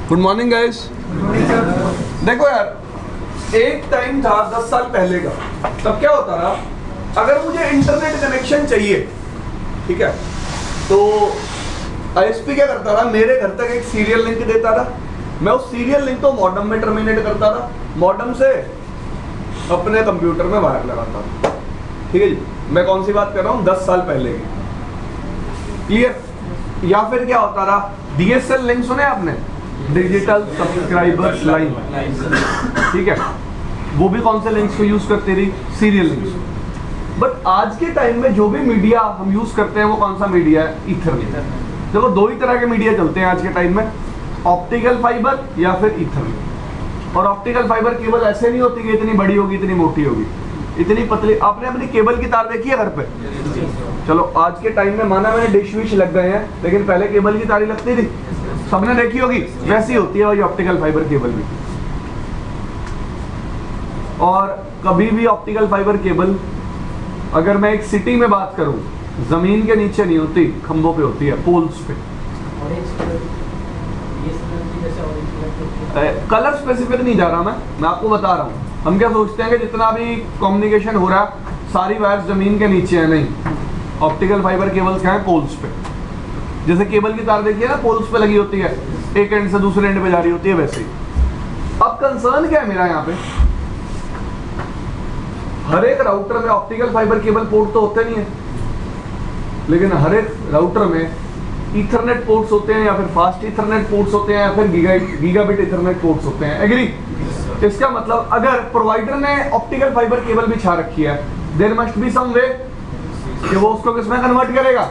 Good morning guys. देखो यार, एक टाइम था 10 साल पहले का, तब क्या होता था, अगर मुझे इंटरनेट कनेक्शन चाहिए, ठीक है, तो आईएसपी क्या करता था, मेरे घर तक एक सीरियल लिंक देता था। मैं उस सीरियल लिंक को मॉडेम में टर्मिनेट करता था, मॉडेम से अपने कंप्यूटर में वायर लगाता था। ठीक है जी, मैं कौन सी बात कर रहा हूँ, 10 साल पहले की। क्लियर? या फिर क्या होता था, डीएसएल लिंक सुने आपने, डिजिटल सब्सक्राइबर्स लाइन, ठीक है, वो भी कौन से लिंक्स को यूज करते थी, सीरियल लिंक्स। बट आज के टाइम में जो भी मीडिया हम यूज करते हैं वो कौन सा मीडिया है, ईथरनेट। देखो दो ही तरह के मीडिया चलते हैं आज के टाइम में, ऑप्टिकल फाइबर या फिर ईथरनेट। और ऑप्टिकल फाइबर केबल ऐसे नहीं होती कि इतनी बड़ी होगी, इतनी मोटी होगी, इतनी पतली। आपने अपनी केबल की तार देखी है घर पे? चलो आज के टाइम में माना मैंने डिश विश लग गए हैं, लेकिन पहले केबल की तारी लगती थी, सबने देखी होगी, वैसी होती है और ये ऑप्टिकल फाइबर केबल भी। और कभी भी ऑप्टिकल फाइबर केबल, अगर मैं एक सिटी में बात करूं, जमीन के नीचे नहीं होती, खंभों पे होती है, पोल्स पे। कलर स्पेसिफिक नहीं जा रहा मैं आपको बता रहा हूं। हम क्या सोचते हैं कि जितना भी कम्युनिकेशन हो रहा है सारी वायर्स जमीन के नीचे है, नहीं, ऑप्टिकल फाइबर केबल्स क्या है, पोल्स पे। जैसे केबल की तार देखिए ना, पोल्स पे लगी होती है, एक एंड से दूसरे एंड पे जा रही होती है, वैसे ही। अब कंसर्न क्या है मेरा यहाँ पे, हर एक राउटर में ऑप्टिकल फाइबर केबल पोर्ट तो होते नहीं है, लेकिन हर एक राउटर में ईथरनेट पोर्ट्स होते हैं, या फिर फास्ट ईथरनेट पोर्ट्स होते हैं, या फिर गीगाबिट ईथरनेट पोर्ट्स होते हैं। एग्री? इसका मतलब अगर प्रोवाइडर ने ऑप्टिकल फाइबर केबल बिछा रखी है, देयर मस्ट बी सम वे कि वो उसको किसमें कन्वर्ट करेगा,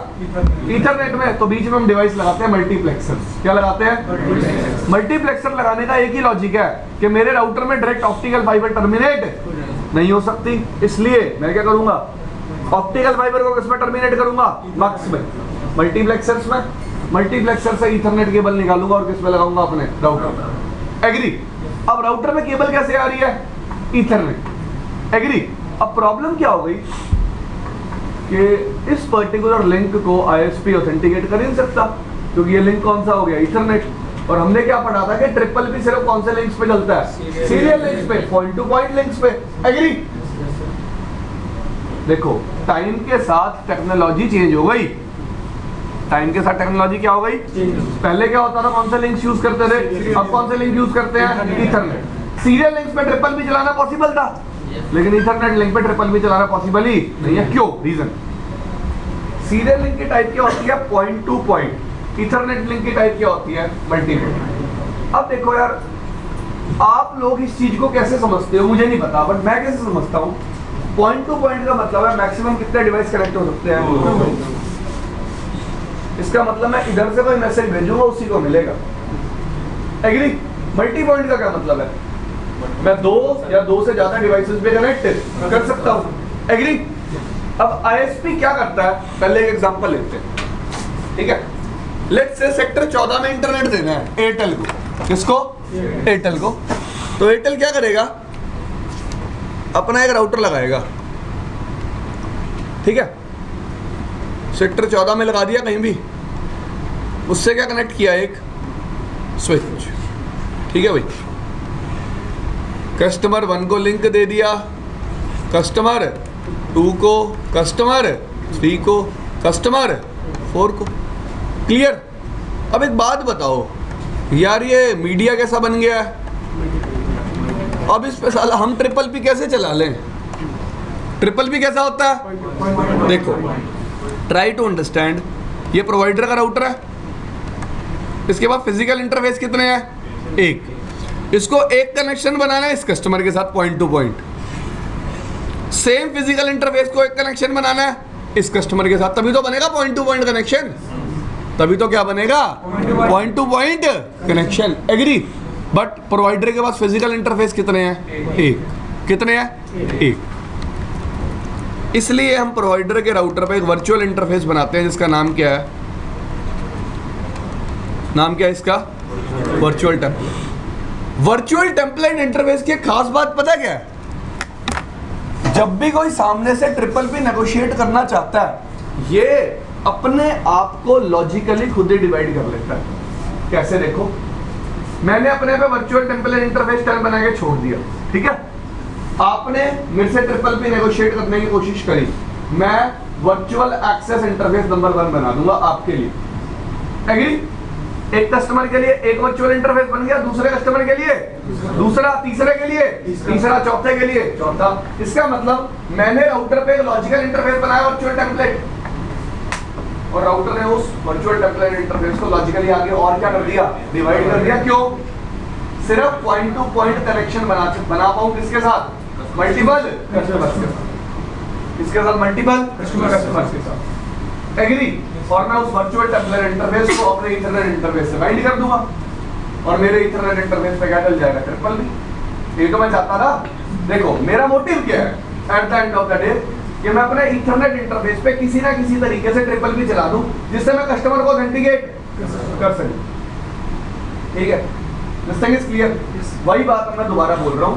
ईथरनेट में। तो बीच में हम डिवाइस लगाते हैं मल्टीप्लेक्सर। क्या लगाते हैं? मल्टीप्लेक्सर लगाने का एक ही लॉजिक है कि मेरे राउटर में डायरेक्ट ऑप्टिकल फाइबर टर्मिनेट नहीं हो सकती, इसलिए मैं क्या करूंगा, ऑप्टिकल फाइबर को किसमें टर्मिनेट करूंगा, मक्स में, मल्टीप्लेक्सर्स में। मल्टीप्लेक्सर से ईथरनेट केबल निकालूंगा और किसमें लगाऊंगा, अपने राउटर में। एग्री? अब राउटर में केबल कैसे आ रही है, ईथरनेट। एग्री? अब प्रॉब्लम क्या हो गई कि इस पर्टिकुलर लिंक को आईएसपी ऑथेंटिकेट कर ही नहीं सकता, क्योंकि ये लिंक कौन सा हो गया, ईथरनेट। और हमने क्या पढ़ा था कि ट्रिपल पी सिर्फ कौन से लिंक्स पे चलता है, सीरियल लिंक्स पे, पॉइंट टू पॉइंट लिंक्स पे। एग्री? देखो टाइम के साथ टेक्नोलॉजी चेंज हो गई, टाइम के साथ टेक्नोलॉजी क्या हो गई, पहले क्या होता था, कौन से लिंक्स यूज करते थे, अब कौन से लिंक यूज करते हैं, ईथरनेट। सीरियल लिंक्स पे ट्रिपल पी चलाना पॉसिबल था, लेकिन ईथरनेट लिंक पे ट्रिपल पी चलाना पॉसिबल ही नहीं है। क्यों? रीजन, सीरियल लिंक की टाइप क्या होती है, point to point. Ethernet link की टाइप क्या होती है, मल्टीपॉइंट। अब देखो यार, आप लोग इस चीज को कैसे समझते हो मुझे नहीं पता, बट मैं कैसे समझता हूँ, पॉइंट टू पॉइंट का मतलब है मैक्सिमम कितने डिवाइस कनेक्ट हो सकते हैं। इसका मतलब मैं इधर से कोई मैसेज भेजूंगा, उसी को मिलेगा। एग्री? मल्टी पॉइंट का क्या मतलब है, मैं दो या दो से ज्यादा डिवाइसेस पे कनेक्ट कर सकता हूँ। एग्री? अब आईएसपी क्या करता है, पहले एक एग्जांपल लेते हैं, ठीक है। लेट्स से सेक्टर 14 में इंटरनेट देना है एयरटेल को। किसको? एयरटेल को। तो एयरटेल क्या करेगा, अपना एक राउटर लगाएगा, ठीक है, सेक्टर 14 में लगा दिया कहीं भी, उससे क्या कनेक्ट किया, एक स्विच, ठीक है भाई। कस्टमर 1 को लिंक दे दिया, कस्टमर 2 को, कस्टमर 3 को, कस्टमर 4 को। क्लियर? अब एक बात बताओ यार, ये मीडिया कैसा बन गया है, अब इस पे साला हम ट्रिपल पी कैसे चला लें। ट्रिपल पी कैसा होता है, देखो, ट्राई टू अंडरस्टैंड। ये प्रोवाइडर का राउटर है, इसके बाद फिजिकल इंटरफेस कितने हैं, एक। इसको एक कनेक्शन बनाना है इस कस्टमर के साथ, point to point. Same physical interface को एक कनेक्शन बनाना है इस कस्टमर के साथ, तभी तो बनेगा पॉइंट टू पॉइंट कनेक्शन, तभी तो क्या बनेगा, point to point connection. Agree? But provider के पास फिजिकल इंटरफेस कितने हैं, एक। कितने हैं, एक। इसलिए हम प्रोवाइडर के राउटर पे एक वर्चुअल इंटरफेस बनाते हैं, जिसका नाम क्या है, नाम क्या है इसका, virtual template. Virtual template interface की खास बात पता क्या है, जब भी कोई सामने से ट्रिपल पी नेगोशिएट करना चाहता है, ये अपने आप को लॉजिकली खुद ही डिवाइड कर लेता है। कैसे? देखो, मैंने अपने पे वर्चुअल टेम्पलेट इंटरफेस टाइम बना के छोड़ दिया, ठीक है। आपने मेरे से ट्रिपल पी नेगोशिएट करने की कोशिश करी, मैं वर्चुअल एक्सेस इंटरफेस नंबर 1 बना दूंगा आपके लिए। एग्री? एक कस्टमर के लिए एक वर्चुअल इंटरफेस बन गया, दूसरे कस्टमर के लिए दूसरा, तीसरे के लिए तीसरा, चौथे के लिए चौथा। इसका मतलब मैंने राउटर पे लॉजिकल इंटरफेस बनाया वर्चुअल टेम्पलेट, और राउटर ने उस वर्चुअल टेम्पलेट इंटरफेस को लॉजिकली आगे और क्या कर दिया, डिवाइड कर दिया। क्यों? सिर्फ पॉइंट टू पॉइंट कनेक्शन बना पाऊं किसके साथ, मल्टीपल कस्टमर्स के साथ, किसके साथ, मल्टीपल कस्टमर्स के साथ। एग्री? और मैं उस वर्चुअल टेम्पलेट इंटरफेस को अपने इथरनेट इंटरफेस से बाइंड कर दूंगा, और मेरे इथरनेट इंटरफेस पे क्या डल जाएगा, ट्रिपल पी। ये तो मैं चाहता था। देखो मेरा मोटिव क्या है at the end of the day, कि मैं अपने इथरनेट इंटरफेस पे किसी ना किसी तरीके से ट्रिपल पी चला दूं, जिससे मैं कस्टमर को ऑथेंटिकेट कर सकूं। ठीक है, दिस थिंग इज क्लियर। वही बात मैं दोबारा बोल रहा हूं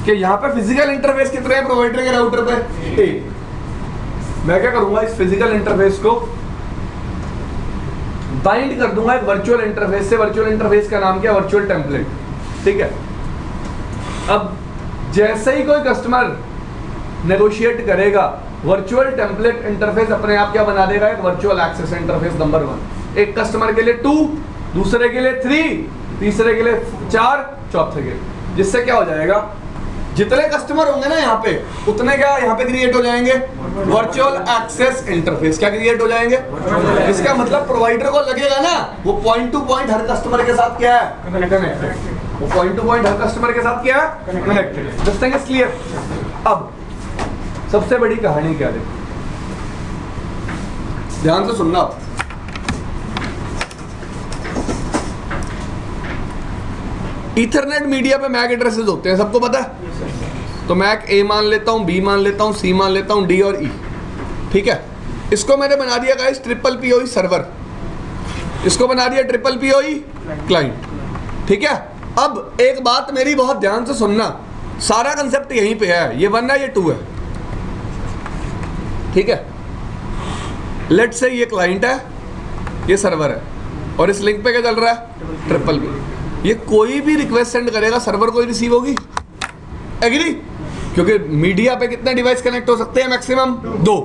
कि यहाँ पे फिजिकल इंटरफेस कितने हैं प्रोवाइडर के राउटर पे, एक। मैं क्या करूंगा, इस फिजिकल इंटरफेस को बाइंड कर दूंगा एक वर्चुअल इंटरफेस से। वर्चुअल इंटरफेस का नाम क्या है, वर्चुअल टेम्पलेट, ठीक है। अब जैसे ही कोई कस्टमर नेगोशिएट करेगा, वर्चुअल टेम्पलेट इंटरफेस अपने आप क्या बना देगा, एक वर्चुअल एक्सेस इंटरफेस नंबर 1। एक कस्टमर के लिए 2, दूसरे के लिए 3, तीसरे के लिए 4, चौथे के लिए। जिससे क्या हो जाएगा, जितने कस्टमर होंगे ना यहाँ पे, उतने क्या यहाँ पे क्रिएट हो जाएंगे, वर्चुअल एक्सेस इंटरफेस क्या क्रिएट हो जाएंगे। इसका मतलब प्रोवाइडर को लगेगा ना, वो point to point her customer के साथ क्या है, कनेक्टेड। वो point to point her customer के साथ क्या है, connected. This thing is clear. अब सबसे बड़ी कहानी क्या देखो, ध्यान से सुनना। ईथरनेट मीडिया पे मैक एड्रेसेस होते हैं, सबको पता है। तो मैक ए मान लेता हूं, बी मान लेता हूं, सी मान लेता हूं, डी और ई, ठीक है। इसको मैंने बना दिया गाइस ट्रिपल पीओई सर्वर, इसको बना दिया ट्रिपल पीओई क्लाइंट, ठीक है। अब एक बात मेरी बहुत ध्यान से सुनना, सारा कंसेप्ट यहीं पे है, ये 1 है, ये 2 है, ठीक है। लेट्स से ये क्लाइंट है, ये सर्वर है, और इस लिंक पे क्या चल रहा है, ट्रिपल पी। ये कोई भी रिक्वेस्ट सेंड करेगा, सर्वर को ही रिसीव होगी। एग्री? क्योंकि मीडिया पे कितने डिवाइस कनेक्ट हो सकते हैं, मैक्सिमम 2।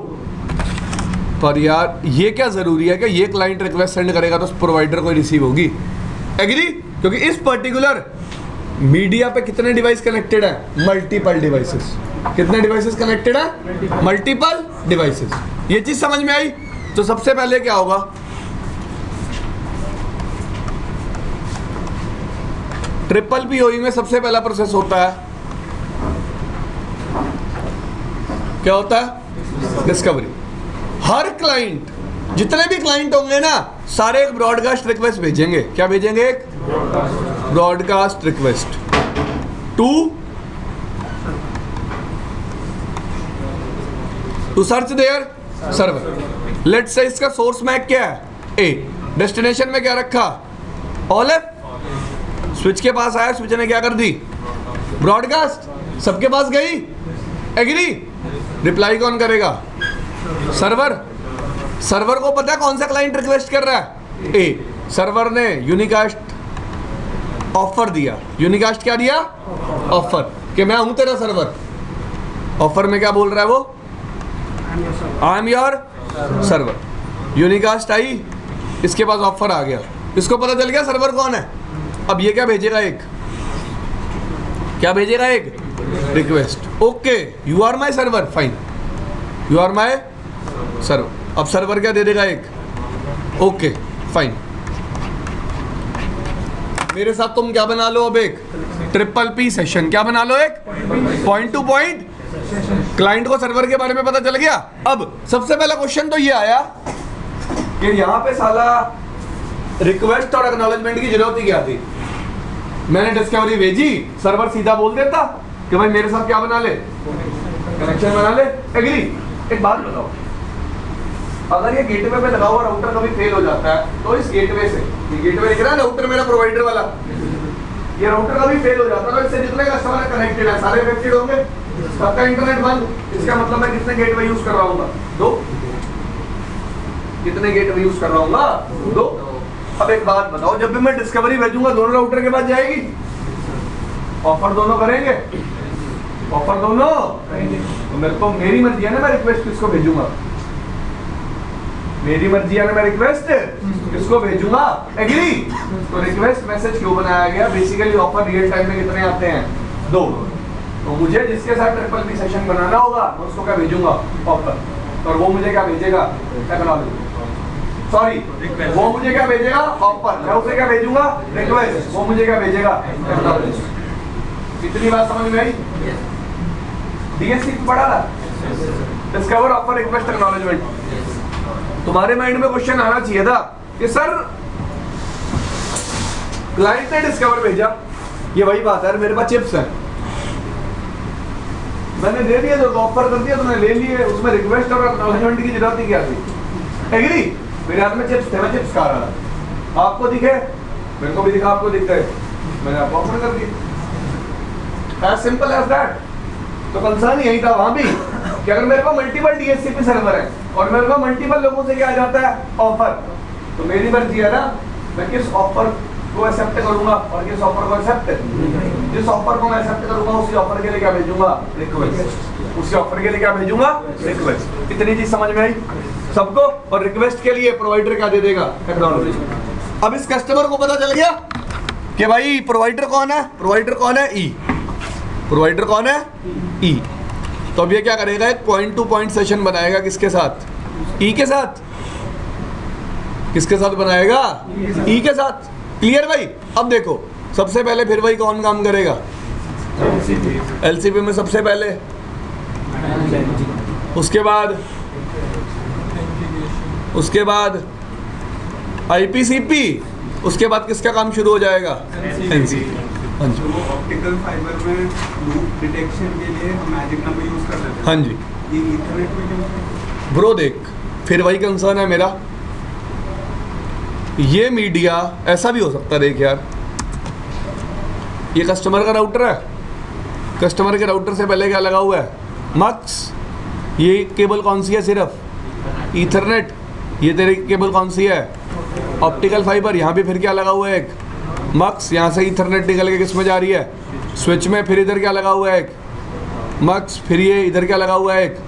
पर यार ये क्या जरूरी है कि ये क्लाइंट रिक्वेस्ट सेंड करेगा तो प्रोवाइडर को ही रिसीव होगी। एग्री? क्योंकि इस पर्टिकुलर मीडिया पे कितने डिवाइस कनेक्टेड है, मल्टीपल डिवाइसेस। कितने डिवाइसेस कनेक्टेड है, मल्टीपल डिवाइसेस। ये चीज समझ में आई? तो सबसे पहले क्या होगा, ट्रिपल पीओई में सबसे पहला प्रोसेस होता है, क्या होता है, डिस्कवरी। हर क्लाइंट, जितने भी क्लाइंट होंगे ना, सारे एक ब्रॉडकास्ट रिक्वेस्ट भेजेंगे। क्या भेजेंगे, एक broadcast request to search their server. Let's say इसका सोर्स मैक क्या है, ए। डेस्टिनेशन में क्या रखा, ओलेफ। स्विच के पास आया, स्विच ने क्या कर दी, ब्रॉडकास्ट, सबके पास गई। एग्री? रिप्लाई कौन करेगा, सर्वर। सर्वर को पता है कौन सा क्लाइंट रिक्वेस्ट कर रहा है, ए। सर्वर ने यूनिकास्ट ऑफर दिया। यूनिकास्ट क्या दिया, ऑफर, कि मैं हूं तेरा सर्वर। ऑफर में क्या बोल रहा है वो, I am your server. Unicast I, इसके पास ऑफर आ गया, इसको पता चल गया सर्वर कौन है। अब ये क्या भेजेगा, एक क्या भेजेगा, एक request. Okay, you are my server, fine, you are my server. अब सर्वर क्या दे देगा, एक ओके फाइन, मेरे साथ तुम क्या बना लो, अब एक ट्रिपल पी सेशन क्या बना लो, एक पॉइंट टू पॉइंट। क्लाइंट को सर्वर के बारे में पता चल गया। अब सबसे पहला क्वेश्चन तो ये आया कि यहाँ पे साला रिक्वेस्ट और एक्नॉलेजमेंट की जरूरत ही क्या थी। मैंने डिस्कवरी भेजी, सर्वर सीधा बोल देता कि भाई मेरे साथ क्या बना ले, कनेक्शन बना ले। एग्री? एक बात बताओ, अगर ये गेटवे पे लगा हुआ राउटर कभी फेल हो जाता है तो इस गेटवे से, ये गेटवे दिख रहा है राउटर मेरा प्रोवाइडर वाला, ये राउटर कभी फेल हो जाता है तो इससे जितने कस्टमर कनेक्टेड है सारे इफेक्टेड होंगे, सबका इंटरनेट बंद। इसका मतलब मैं कितने गेटवे यूज कर रहा हूँ, 2। कितने गेटवे यूज कर रहा हूँ, 2। अब एक बात बताओ, जब भी मैं डिस्कवरी भेजूंगा दोनों राउटर के पास जाएगी? ऑफर दोनों करेंगे? ऑफर दोनों करेंगे। तो मेरे को मेरी मर्जी है ना मैं रिक्वेस्ट किसको भेजूंगा, मेरी मर्जी है ना मैं रिक्वेस्ट किसको भेजूंगा। एग्री? तो रिक्वेस्ट मैसेज क्यों बनाया गया? बेसिकली ऑफर रियल टाइम में कितने आते हैं? 2। तो मुझे जिसके साथ ट्रिपल पी सेशन बनाना होगा मैं उसको क्या भेजूंगा? ऑफर। और वो मुझे क्या भेजेगा? टेक्नोलॉजी। सॉरी, वो मुझे क्या भेजेगा? ऑफर। मैं उसे क्या भेजूंगा? रिक्वेस्ट। वो मुझे क्या भेजेगा? टेक्नोलॉजी। इतनी बात समझ में आई? डीएससी पढ़ा था, डिस्कवर ऑफर रिक्वेस्ट एक्नॉलेजमेंट। तुम्हारे माइंड में क्वेश्चन आना चाहिए था कि सर क्लाइंट ने डिस्कवर भेजा, ये वही बात है, मेरे पास चिप्स है, मैंने दे दिया, जो ऑफर कर दिया तुमने ले लिए, उसमें रिक्वेस्ट और एक्नॉलेजमेंट की जरूरत ही क्या थी? एग्री? मेरे हाथ में चिप्स थे, मैं चिप्स खा रहा था, आपको दिखे, मेरे को भी दिखा, आपको दिख गए, मैंने आपको ऑफर कर दिया। As simple as that. तो कंसर्न यही था वहां भी कि अगर मेरे पास मल्टीपल डीएचसीपी सर्वर है और मेरे पास मल्टीपल लोगों से क्या आ जाता है? ऑफर। तो मेरी मर्जी है ना मैं किस ऑफर को एक्सेप्ट करूंगा और किस ऑफर को एक्सेप्ट, जिस ऑफर को मैं एक्सेप्ट करूंगा उसी ऑफर के लिए क्या भेजूंगा? रिक्वेस्ट। उसी ऑफर के लिए क्या भेजूंगा? रिक्वेस्ट। इतनी चीज समझ में आई सबको? और रिक्वेस्ट के लिए प्रोवाइडर क्या दे देगा? एक्नॉलेज। अब इस कस्टमर को पता चल गया कि भाई प्रोवाइडर कौन है? प्रोवाइडर कौन है? ई। प्रोवाइडर कौन है? ई। तो अब ये क्या करेगा? एक पॉइंट टू पॉइंट सेशन बनाएगा, किसके साथ? ई के साथ। किसके साथ बनाएगा? ई के साथ। क्लियर भाई? अब देखो, सबसे पहले फिर वही कौन काम करेगा? एलसीपी में सबसे पहले, उसके बाद आईपीसीपी, उसके बाद किसका काम शुरू हो जाएगा? एनसीपी। हाँ जी। तो ऑप्टिकल फाइबर में लूप डिटेक्शन के लिए हम मैजिक नंबर यूज कर लेते हैं। हाँ जी। ये ईथरनेट में क्यों? ब्रो देख, फिर वही कंसर्न है मेरा, ये मीडिया ऐसा भी हो सकता है। देख यार, ये कस्टमर का राउटर है, कस्टमर के राउटर से पहले क्या लगा हुआ है? मक्स। ये केबल कौन सी है? सिर्फ ईथरनेट। ये तेरी केबल कौन सी है? Optical fibre. यहाँ भी फिर क्या लगा हुआ है? एक मक्स। यहाँ से ईथरनेट निकल के किस में जा रही है? स्विच में। फिर इधर क्या लगा हुआ है? एक मक्स। फिर ये इधर क्या लगा हुआ है? एक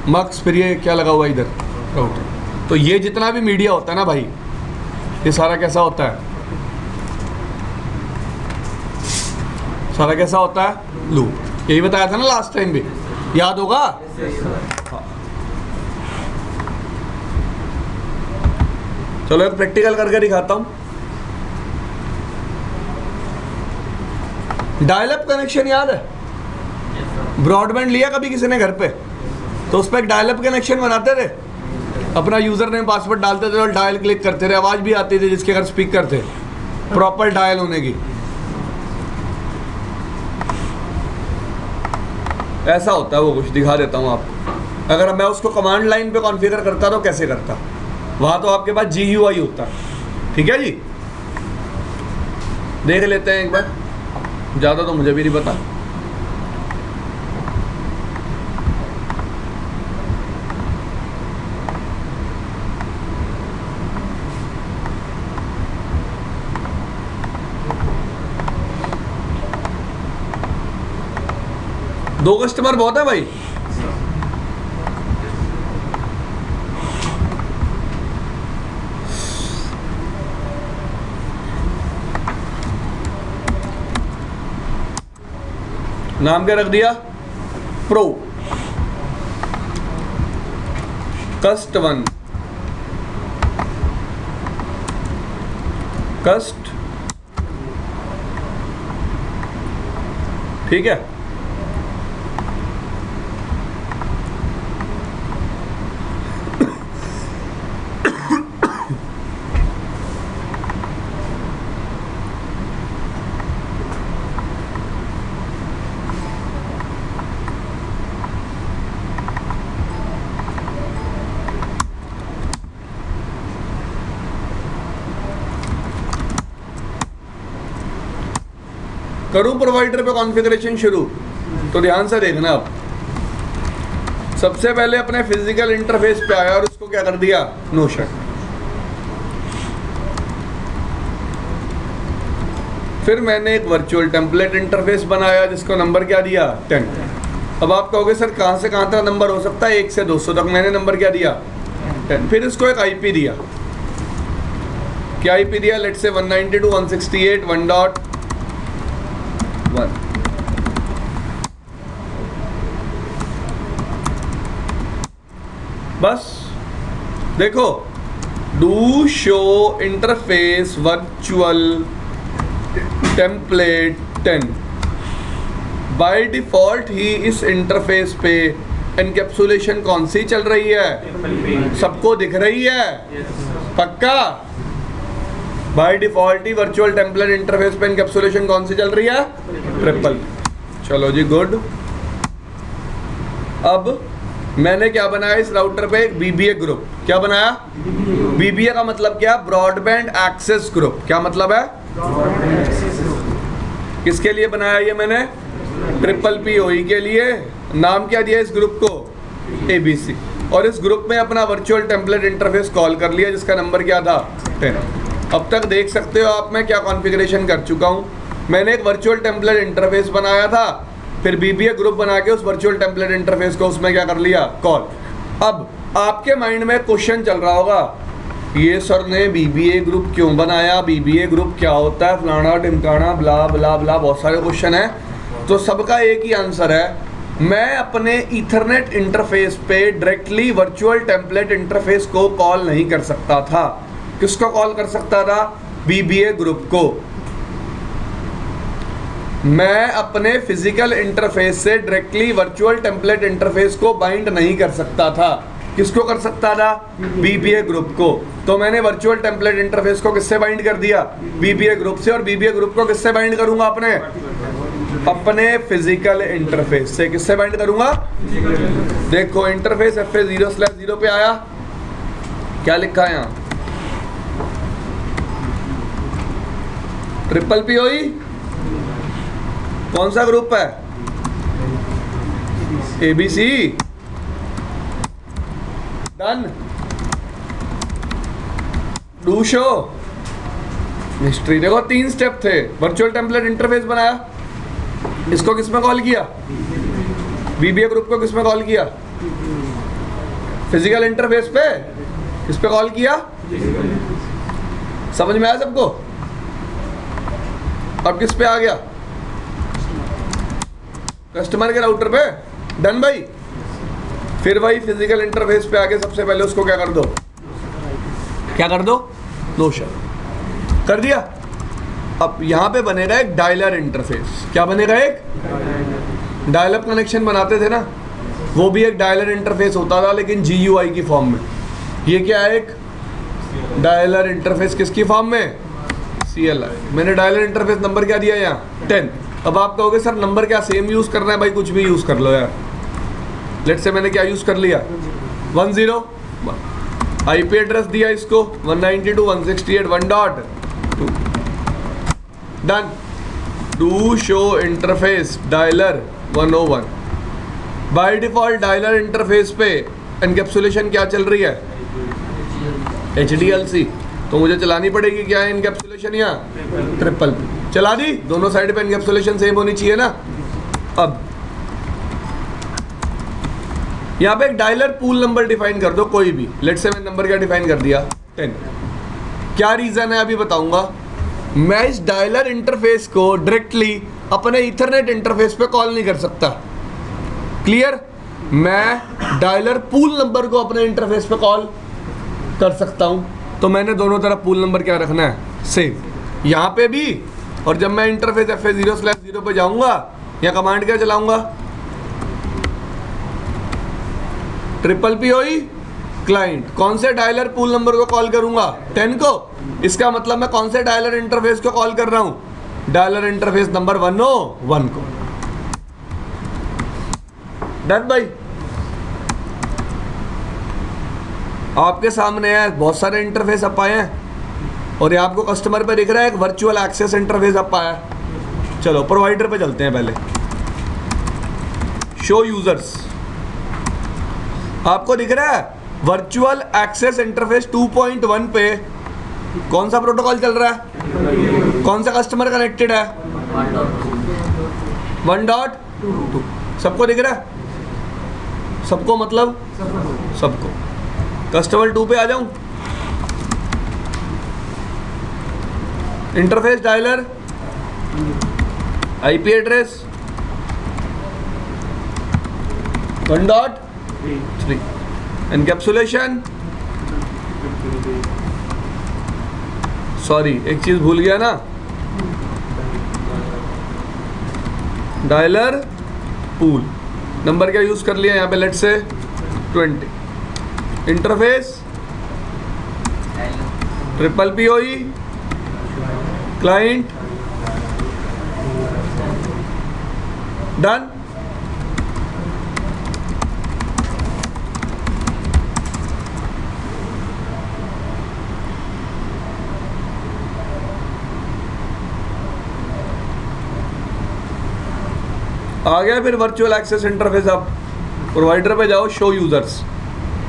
मक्स। फिर ये क्या लगा हुआ है? इधर राउटर। तो ये जितना भी मीडिया होता है ना भाई, ये सारा कैसा होता है? सारा कैसा होता है? लूप। यही बताया था ना लास्ट टाइम भी, याद होगा? हाँ। चलो एक प्रैक्टिकल करके दिखाता हूं। डायल अप कनेक्शन याद है? ब्रॉडबैंड लिया कभी किसी ने घर पे? तो उस पर एक डायल अप कनेक्शन बनाते थे, अपना यूजर नेम पासवर्ड डालते थे और डायल क्लिक करते थे, आवाज भी आती थी जिसके घर स्पीकर थे, प्रॉपर डायल होने की। ऐसा होता है वो कुछ, दिखा देता हूँ आपको। अगर मैं उसको कमांड लाइन पे कॉन्फ़िगर करता तो कैसे करता? वहां तो आपके पास GUI होता है। ठीक है जी, देख लेते हैं एक बार, ज़्यादा तो मुझे भी नहीं पता। दो कस्टमर बहुत है भाई। नाम क्या रख दिया? प्रो। कस्ट 1, कस्ट। ठीक है। करूं प्रोवाइडर पे कॉन्फ़िगरेशन शुरू? तो ध्यान से देखना। अब सबसे पहले अपने फिजिकल इंटरफेस पे आया और उसको क्या कर दिया? No shut. फिर मैंने एक वर्चुअल टेम्पलेट इंटरफेस बनाया जिसको नंबर क्या दिया 10। अब आप कहोगे सर कहाँ से कहाँ तक नंबर हो सकता है, 1 से 200 तक। मैंने नंबर क्या दिया 10। फिर इसको एक आईपी दिया, क्या आईपी दिया, लेट्स से 192.168.1.1। बस देखो, do show interface virtual template 10। By default ही इस इंटरफेस पे एनकैप्सुलेशन कौन सी चल रही है, सबको दिख रही है, पक्का। बाय डिफॉल्ट ही वर्चुअल टेम्पलेट इंटरफेस पे एनकैप्सुलेशन कौन सी चल रही है, ट्रिपल। चलो जी, गुड। अब मैंने क्या बनाया इस राउटर पे, एक बीबीए ग्रुप। क्या बनाया, बीबीए का मतलब क्या, ब्रॉडबैंड एक्सेस ग्रुप। क्या मतलब है, किसके लिए बनाया ये मैंने, ट्रिपल पीओई के लिए। नाम क्या दिया इस ग्रुप को, एबीसी। और इस ग्रुप में अपना वर्चुअल टेम्पलेट इंटरफेस कॉल कर लिया जिसका नंबर क्या था 10। अब तक देख सकते हो आप मैं क्या कॉन्फ़िगरेशन कर चुका हूँ। मैंने एक वर्चुअल टेम्पलेट इंटरफेस बनाया था, फिर बीबीए ग्रुप बना के उस वर्चुअल टेम्पलेट इंटरफेस को उसमें क्या कर लिया, कॉल। अब आपके माइंड में क्वेश्चन चल रहा होगा, ये सर ने बीबीए ग्रुप क्यों बनाया, बीबीए ग्रुप क्या होता है, फलाना ढिमकाना ब्ला ब्ला ब्ला, बहुत सारे क्वेश्चन हैं। तो सबका एक ही आंसर है, मैं अपने ईथरनेट इंटरफेस पे डायरेक्टली वर्चुअल टेम्पलेट इंटरफेस को कॉल नहीं कर सकता था। किसको कॉल कर सकता था, बीबीए ग्रुप को। मैं अपने फिजिकल इंटरफेस से डायरेक्टली वर्चुअल टेम्पलेट इंटरफेस को बाइंड नहीं कर सकता था। किसको कर सकता था, बीबीए ग्रुप को। तो मैंने वर्चुअल टेम्पलेट इंटरफेस को किससे बाइंड कर दिया, बीबीए ग्रुप से। और बीबीए ग्रुप को किससे बाइंड करूंगा, अपने फिजिकल इंटरफेस से। किससे बाइंड करूंगा, देखो इंटरफेस FA0/0 पे आया, क्या लिखा है यहाँ, ट्रिपल पीओई। कौन सा ग्रुप है, ABC. Done, do show history. देखो 3 स्टेप थे, वर्चुअल टेम्पलेट इंटरफेस बनाया, इसको किसमें कॉल किया, बीबीए ग्रुप को किसमें कॉल किया, फिजिकल इंटरफेस पे। किस पे कॉल किया, समझ में आया सबको। अब किस पे आ गया, कस्टमर के राउटर पे। डन भाई। फिर भाई फिजिकल इंटरफेस पे आके सबसे पहले उसको क्या कर दो, नो शो कर दिया। अब यहाँ पे बनेगा एक डायलर इंटरफेस। क्या बनेगा, एक डायल अप कनेक्शन बनाते थे ना, वो भी एक डायलर इंटरफेस होता था लेकिन GUI की फॉर्म में। ये क्या है, एक डायलर इंटरफेस किसकी फॉर्म में, CLI। मैंने डायलर इंटरफेस नंबर क्या दिया यहाँ 10। अब आप कहोगे सर नंबर क्या सेम यूज करना है, भाई कुछ भी यूज कर लो यार। लेट्स से मैंने क्या यूज कर लिया 101। आईपी एड्रेस दिया इसको 192.168.1.2। Done, do show interface dialer 101। By default dialer interface पे एनकैप्सुलेशन क्या चल रही है, HDLC। तो मुझे चलानी पड़ेगी क्या है एनकैप्सुलेशन, यहाँ ट्रिपल पी। चला दी, दोनों साइड पे एनकैप्सुलेशन सेम होनी चाहिए ना। अब यहाँ पे एक डायलर पूल नंबर डिफाइन कर दो कोई भी। लेट्स से मैंने नंबर क्या डिफाइन कर दिया 10। क्या रीजन है अभी बताऊंगा। मैं इस डायलर इंटरफेस को डायरेक्टली अपने ईथरनेट इंटरफेस पे कॉल नहीं कर सकता। क्लियर, मैं डायलर पूल नंबर को अपने इंटरफेस पे कॉल कर सकता हूं। तो मैंने दोनों तरफ पूल नंबर क्या रखना है, सेम, यहाँ पे भी। और जब मैं इंटरफेस FA0/0 पे जाऊंगा, या कमांड क्या चलाऊंगा, ट्रिपल पीओई क्लाइंट। कौन से डायलर पूल नंबर को कॉल करूंगा, 10 को। इसका मतलब मैं कौन से डायलर इंटरफेस को कॉल कर रहा हूं, डायलर इंटरफेस नंबर 101 को। डन भाई। आपके सामने है बहुत सारे इंटरफेस अप आए हैं, और ये आपको कस्टमर पे दिख रहा है एक वर्चुअल एक्सेस इंटरफेस अप आया है। चलो प्रोवाइडर पे चलते हैं पहले। शो यूजर्स, आपको दिख रहा है वर्चुअल एक्सेस इंटरफेस 2.1 पे कौन सा प्रोटोकॉल चल रहा है, कौन सा कस्टमर कनेक्टेड है? 1.2। सबको दिख रहा है? सबको मतलब सबको। कस्टमर 2 पे आ जाऊं। Interface dialer, IP address 1.3, encapsulation, sorry एक चीज भूल गया ना, डायलर पूल नंबर क्या यूज कर लिया यहाँ पे, लेट से 20। Interface triple POE, client, done. आ गया फिर वर्चुअल एक्सेस इंटरफेस। आप प्रोवाइडर पे जाओ, शो यूजर्स।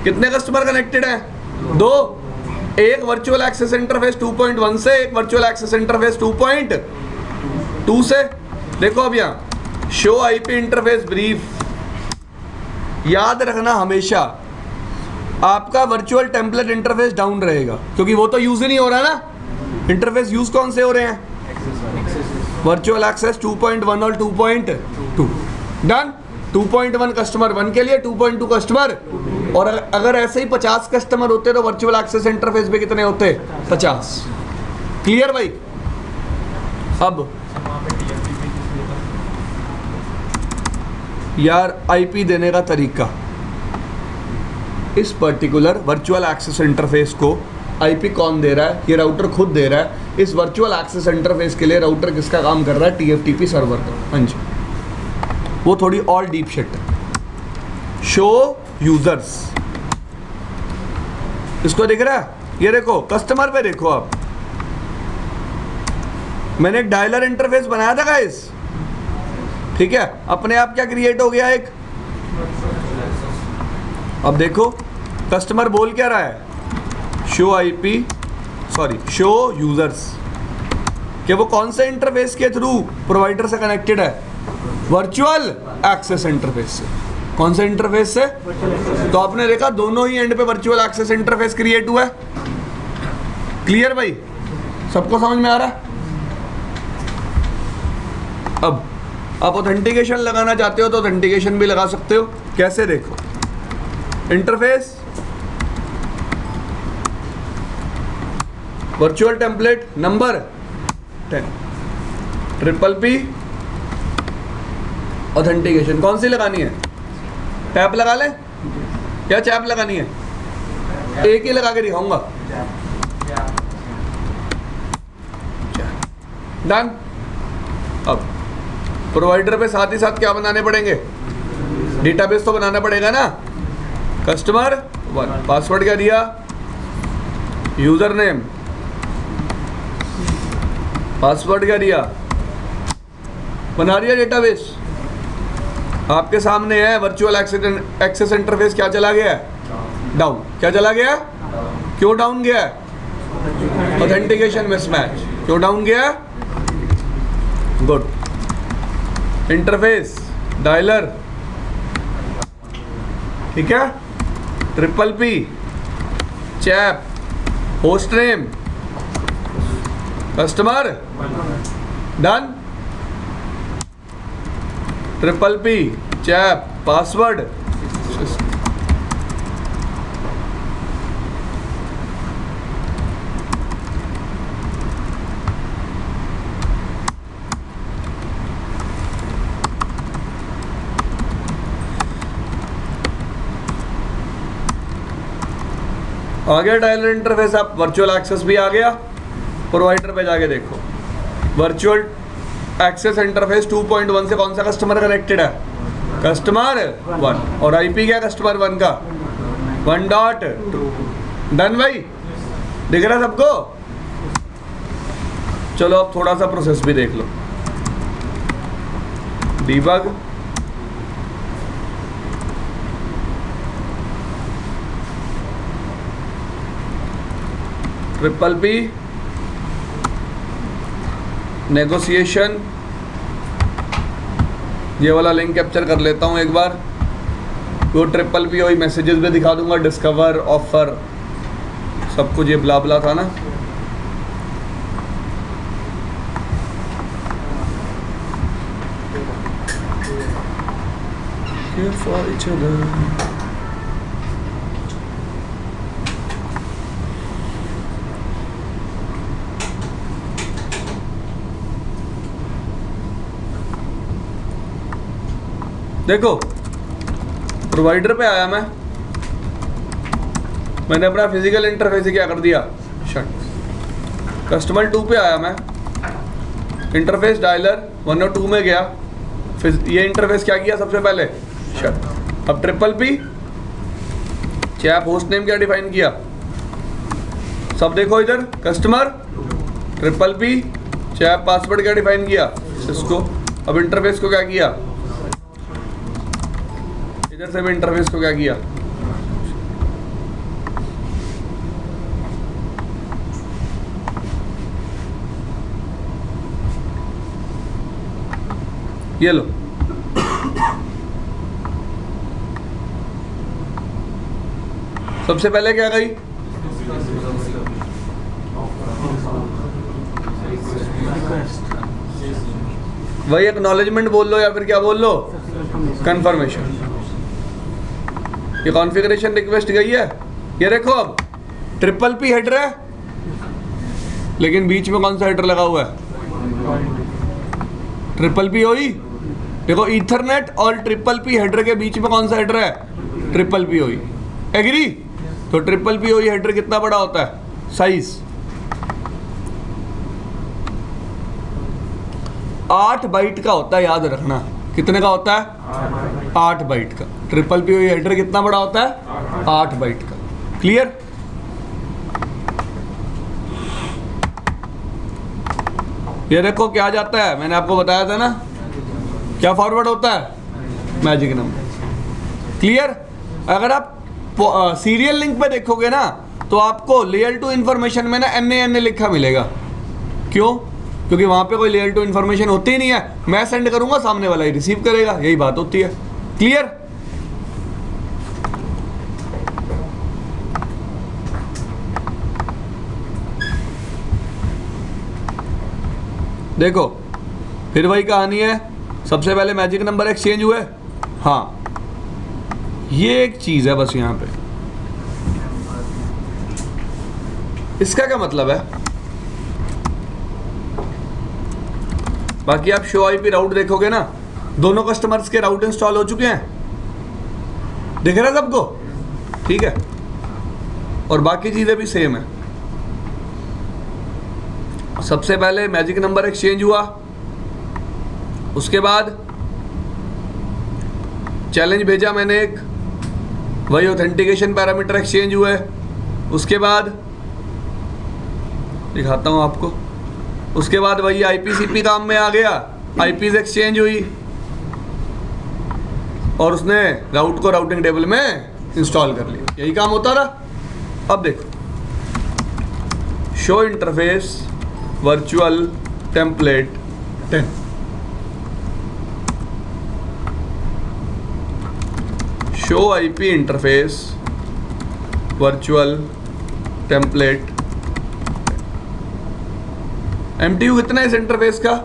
कितने कस्टमर कनेक्टेड हैं? 2। एक वर्चुअल एक्सेस इंटरफेस 2.1 से, एक वर्चुअल एक्सेस इंटरफेस 2.2 से। देखो अब यहाँ शो आईपी इंटरफेस ब्रीफ। याद रखना हमेशा आपका वर्चुअल टेम्पलेट इंटरफेस डाउन रहेगा, क्योंकि वो तो यूज ही नहीं हो रहा ना। इंटरफेस यूज कौन से हो रहे हैं? वर्चुअल एक्सेस 2.1 और 2.2। डन। 2.1 कस्टमर 1 के लिए, 2.2 कस्टमर, और अगर ऐसे ही 50 कस्टमर होते तो वर्चुअल एक्सेस इंटरफेस पे कितने होते? 50। क्लियर भाई? अब यार आईपी देने का तरीका, इस पर्टिकुलर वर्चुअल एक्सेस इंटरफेस को आईपी कौन दे रहा है? ये राउटर खुद दे रहा है। इस वर्चुअल एक्सेस इंटरफेस के लिए राउटर किसका काम कर रहा है? TFTP सर्वर का। हाँ जी, वो थोड़ी और डीप शिट है। शो यूजर्स, इसको दिख रहा है? ये देखो कस्टमर पे देखो आप, मैंने एक डायलर इंटरफेस बनाया था गाइस, ठीक है? अपने आप क्या क्रिएट हो गया एक। अब देखो कस्टमर बोल क्या रहा है? Show IP, sorry show users, कि वो कौन से इंटरफेस के थ्रू प्रोवाइडर से कनेक्टेड है? वर्चुअल एक्सेस इंटरफेस से। कौन से इंटरफेस से? तो आपने देखा दोनों ही एंड पे वर्चुअल एक्सेस इंटरफेस क्रिएट हुआ है। क्लियर भाई? सबको समझ में आ रहा है? अब आप ऑथेंटिकेशन लगाना चाहते हो तो ऑथेंटिकेशन भी लगा सकते हो। कैसे? देखो interface, virtual template number 10, triple P, authentication. कौन सी लगानी है? टैप लगा ले या चैप लगानी है? एक ही लगा के दिखाऊंगा। डन। अब प्रोवाइडर पे साथ ही साथ क्या बनाने पड़ेंगे? डेटाबेस तो बनाना पड़ेगा ना। कस्टमर 1, पासवर्ड क्या दिया? यूजर नेम, पासवर्ड क्या दिया? बना दिया डेटाबेस। आपके सामने है वर्चुअल एक्सेस इंटरफेस क्या चला गया है? डाउन। क्या चला गया? क्यों डाउन गया? Authentication mismatch. क्यों डाउन गया? गुड। इंटरफेस डायलर, ठीक है? Triple P, CHAP, host name, customer, done. Triple P, CHAP, password, आ गया डायलर इंटरफेस। आप वर्चुअल एक्सेस भी आ गया। प्रोवाइडर पे जाके देखो वर्चुअल एक्सेस इंटरफेस 2.1 से कौन सा कस्टमर कनेक्टेड है? कस्टमर 1, और आईपी क्या कस्टमर 1 का? 1.2। डन भाई? दिख रहा है सबको? चलो अब थोड़ा सा प्रोसेस भी देख लो। डीबग, ट्रिपल P, नेगोशिएशन, ये वाला लिंक कैप्चर कर लेता हूँ एक बार। वो ट्रिपल पी वही मैसेजेस भी दिखा दूंगा, डिस्कवर, ऑफर, सब कुछ ये ब्ला ब्ला था ना। For each other. देखो प्रोवाइडर पे आया मैंने अपना फिजिकल इंटरफेस क्या कर दिया, शट। कस्टमर 2 पे आया मैं, इंटरफेस डायलर 1 और 2 में गया, फिर ये इंटरफेस क्या किया सबसे पहले, शट। अब triple P chap host name क्या डिफाइन किया, सब देखो इधर, customer triple P chap password क्या डिफाइन किया, सिस्को। अब इंटरफेस को क्या किया, इधर से भी इंटरफेस को क्या किया, ये लो। सबसे पहले क्या गई, वही एक्नॉलेजमेंट बोल लो या फिर क्या बोल लो, कंफर्मेशन। ये कॉन्फ़िगरेशन रिक्वेस्ट गई है, ये देखो अब ट्रिपल पी हेडर है, लेकिन बीच में कौन सा हेडर लगा हुआ है, ट्रिपल पी ओई। देखो ईथरनेट और ट्रिपल पी हेडर के बीच में कौन सा हेडर है, ट्रिपल पी ओई। एग्री? तो ट्रिपल पी ओई हेडर कितना बड़ा होता है, साइज 8 बाइट का होता है, याद रखना। कितने का होता है, 8 बाइट का। ट्रिपल पी ओई हेडर कितना बड़ा होता है, 8 बाइट का। क्लियर? ये देखो क्या जाता है, मैंने आपको बताया था ना, क्या फॉरवर्ड होता है, मैजिक नंबर। क्लियर? अगर आप सीरियल लिंक पे देखोगे ना, तो आपको लेयर 2 इंफॉर्मेशन में ना NA लिखा मिलेगा। क्यों? क्योंकि वहां पे कोई लेयर 2 इंफॉर्मेशन होती ही नहीं है, मैं सेंड करूंगा, सामने वाला ही रिसीव करेगा, यही बात होती है। क्लियर? देखो फिर वही कहानी है, सबसे पहले मैजिक नंबर एक्सचेंज हुए। हाँ, ये एक चीज है बस यहां पे। इसका क्या मतलब है, बाकी आप शो आईपी राउट देखोगे ना, दोनों कस्टमर्स के राउट इंस्टॉल हो चुके हैं, दिख रहा है सबको? ठीक है, और बाकी चीजें भी सेम है। सबसे पहले मैजिक नंबर एक्सचेंज हुआ, उसके बाद चैलेंज भेजा मैंने एक, वही ऑथेंटिकेशन पैरामीटर एक्सचेंज हुए। उसके बाद दिखाता हूं आपको, उसके बाद वही आईपीसीपी काम में आ गया, आईपीज एक्सचेंज हुई और उसने राउट को राउटिंग टेबल में इंस्टॉल कर लिया। यही काम होता रहा। अब देखो, show interface virtual template 10, show IP interface virtual template. MTU कितना है इस इंटरफेस का,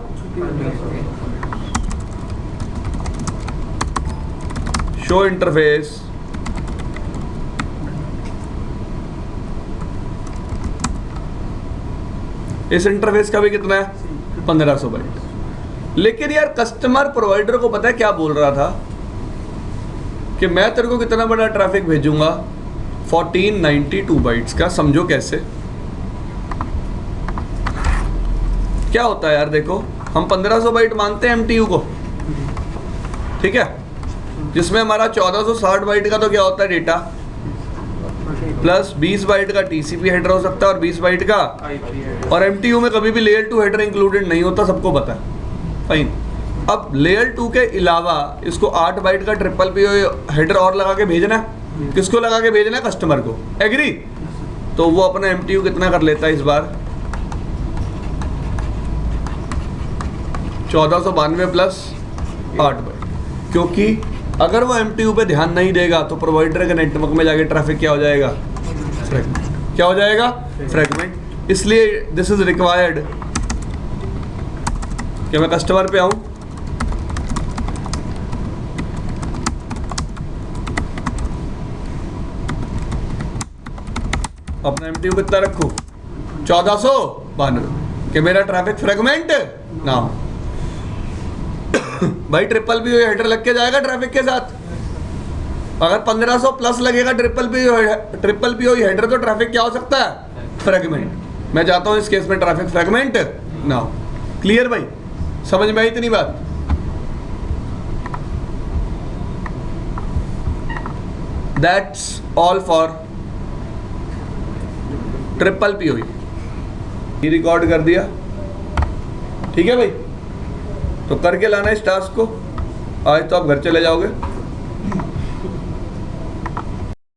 शो इंटरफेस इस इंटरफेस का भी कितना है, 1500 बाइट। लेकिन यार कस्टमर प्रोवाइडर को पता है क्या बोल रहा था, कि मैं तेरे को कितना बड़ा ट्रैफिक भेजूंगा, 1492 बाइट्स का। समझो कैसे, क्या होता है यार, देखो हम 1500 बाइट मानते हैं एमटीयू को, ठीक है, जिसमें हमारा 1460 बाइट का तो क्या होता है डेटा, प्लस 20 बाइट का टीसीपी हेडर हो सकता है और 20 बाइट का, और एमटीयू में कभी भी लेयर 2 हेडर इंक्लूडेड नहीं होता, सबको पता है। फाइन। अब लेयर 2 के अलावा इसको 8 बाइट का ट्रिपल पी हेडर और लगा के भेजना है। किसको लगा के भेजना है, कस्टमर को। एग्री? तो वो अपना एमटीयू कितना कर लेता है इस बार, 1492 प्लस 8 बाइट, क्योंकि अगर वो एमटीयू पे ध्यान नहीं देगा तो प्रोवाइडर के नेटवर्क में जाके ट्रैफिक क्या हो जाएगा, फ्रैगमेंट। क्या हो जाएगा, फ्रैगमेंट। इसलिए दिस इज रिक्वायर्ड कि मैं कस्टमर पे आऊं, अपना एमटीयू कितना रखूं, 1492, कि मेरा ट्रैफिक फ्रैगमेंट ना हो। भाई ट्रिपल पी हेडर लग के जाएगा ट्रैफिक के साथ। अगर 1500 प्लस लगेगा ट्रिपल पी हेडर तो ट्रैफिक क्या हो सकता है, फ्रैगमेंट। मैं चाहता हूं इस केस में ट्रैफिक फ्रैगमेंट ना हो। क्लियर भाई, समझ में आई इतनी बात? That's all for triple P ये रिकॉर्ड कर दिया, ठीक है भाई। तो करके लाना इस टास्क को, आज तो आप घर चले जाओगे।